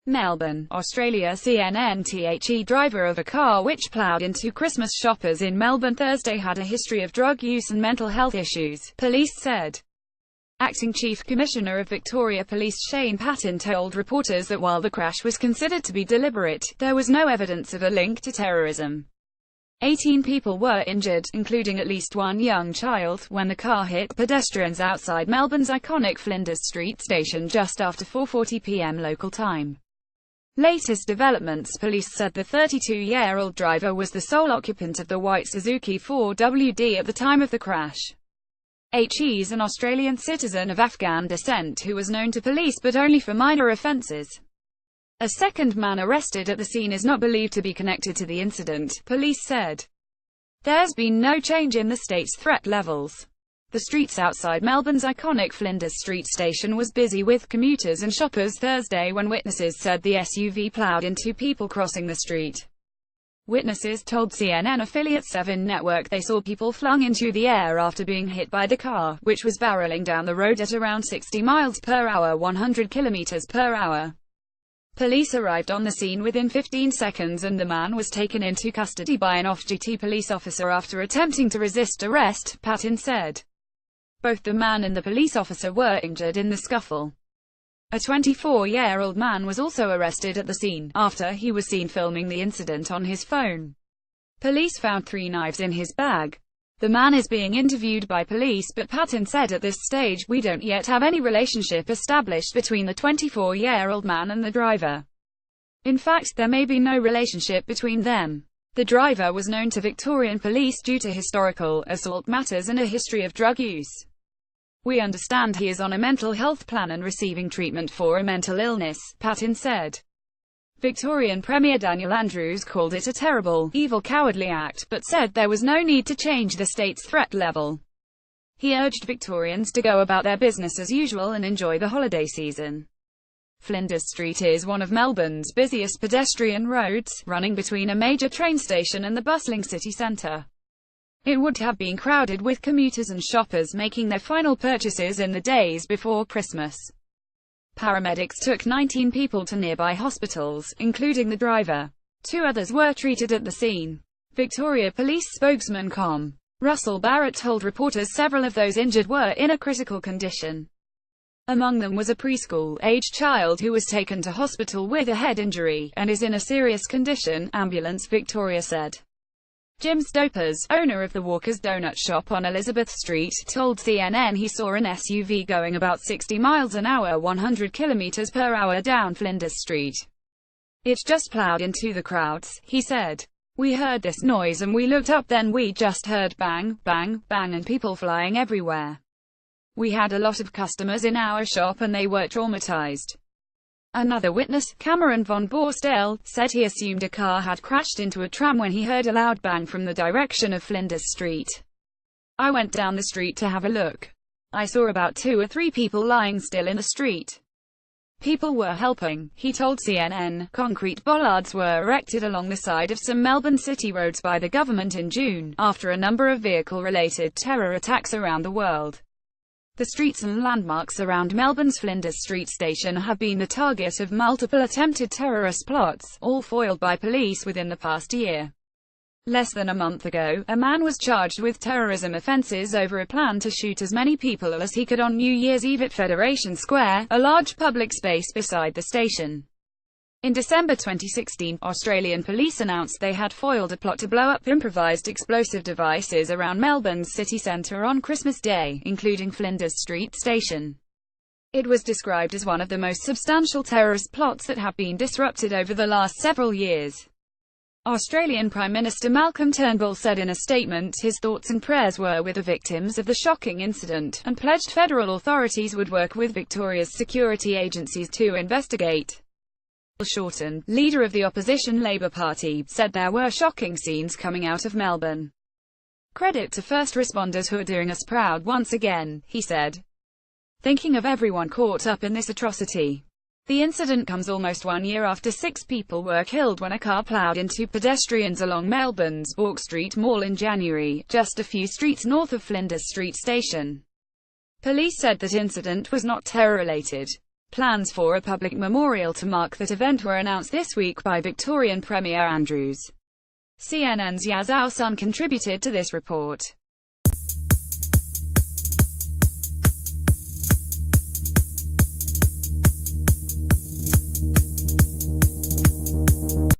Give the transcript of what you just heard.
Melbourne, Australia. CNN. The driver of a car which ploughed into Christmas shoppers in Melbourne Thursday had a history of drug use and mental health issues, police said. Acting Chief Commissioner of Victoria Police Shane Patton told reporters that while the crash was considered to be deliberate, there was no evidence of a link to terrorism. 18 people were injured, including at least one young child, when the car hit pedestrians outside Melbourne's iconic Flinders Street station just after 4:40 p.m. local time. Latest developments: police said the 32-year-old driver was the sole occupant of the white Suzuki 4WD at the time of the crash. He is an Australian citizen of Afghan descent who was known to police but only for minor offences. A second man arrested at the scene is not believed to be connected to the incident, police said. There's been no change in the state's threat levels. The streets outside Melbourne's iconic Flinders Street station was busy with commuters and shoppers Thursday when witnesses said the SUV ploughed into people crossing the street. Witnesses told CNN affiliate 7 Network they saw people flung into the air after being hit by the car, which was barreling down the road at around 60 miles per hour, 100 kilometers per hour. Police arrived on the scene within 15 seconds and the man was taken into custody by an off-duty police officer after attempting to resist arrest, Patton said. Both the man and the police officer were injured in the scuffle. A 24-year-old man was also arrested at the scene, after he was seen filming the incident on his phone. Police found 3 knives in his bag. The man is being interviewed by police, but Patton said at this stage, "We don't yet have any relationship established between the 24-year-old man and the driver. In fact, there may be no relationship between them." The driver was known to Victorian police due to historical assault matters and a history of drug use. "We understand he is on a mental health plan and receiving treatment for a mental illness," Patton said. Victorian Premier Daniel Andrews called it a terrible, evil, cowardly act, but said there was no need to change the state's threat level. He urged Victorians to go about their business as usual and enjoy the holiday season. Flinders Street is one of Melbourne's busiest pedestrian roads, running between a major train station and the bustling city centre. It would have been crowded with commuters and shoppers making their final purchases in the days before Christmas. Paramedics took 19 people to nearby hospitals, including the driver. 2 others were treated at the scene. Victoria Police spokesman Com. Russell Barrett told reporters several of those injured were in a critical condition. Among them was a preschool-aged child who was taken to hospital with a head injury, and is in a serious condition, Ambulance Victoria said. Jim Stopers, owner of the Walker's Donut Shop on Elizabeth Street, told CNN he saw an SUV going about 60 miles an hour, 100 kilometers per hour down Flinders Street. "It just plowed into the crowds," he said. "We heard this noise and we looked up, then we just heard bang, bang, bang and people flying everywhere. We had a lot of customers in our shop and they were traumatized." Another witness, Cameron von Borsdale, said he assumed a car had crashed into a tram when he heard a loud bang from the direction of Flinders Street. "I went down the street to have a look. I saw about 2 or 3 people lying still in the street. People were helping," he told CNN. Concrete bollards were erected along the side of some Melbourne city roads by the government in June, after a number of vehicle-related terror attacks around the world. The streets and landmarks around Melbourne's Flinders Street station have been the target of multiple attempted terrorist plots, all foiled by police within the past year. Less than a month ago, a man was charged with terrorism offences over a plan to shoot as many people as he could on New Year's Eve at Federation Square, a large public space beside the station. In December 2016, Australian police announced they had foiled a plot to blow up improvised explosive devices around Melbourne's city centre on Christmas Day, including Flinders Street station. It was described as one of the most substantial terrorist plots that have been disrupted over the last several years. Australian Prime Minister Malcolm Turnbull said in a statement his thoughts and prayers were with the victims of the shocking incident, and pledged federal authorities would work with Victoria's security agencies to investigate. Shorten, leader of the opposition Labour Party, said there were shocking scenes coming out of Melbourne. "Credit to first responders who are doing us proud once again," he said. "Thinking of everyone caught up in this atrocity. The incident comes almost 1 year after 6 people were killed when a car ploughed into pedestrians along Melbourne's Bourke Street Mall in January, just a few streets north of Flinders Street station." Police said that incident was not terror-related. Plans for a public memorial to mark that event were announced this week by Victorian Premier Andrews. CNN's Yaz Al Sun contributed to this report.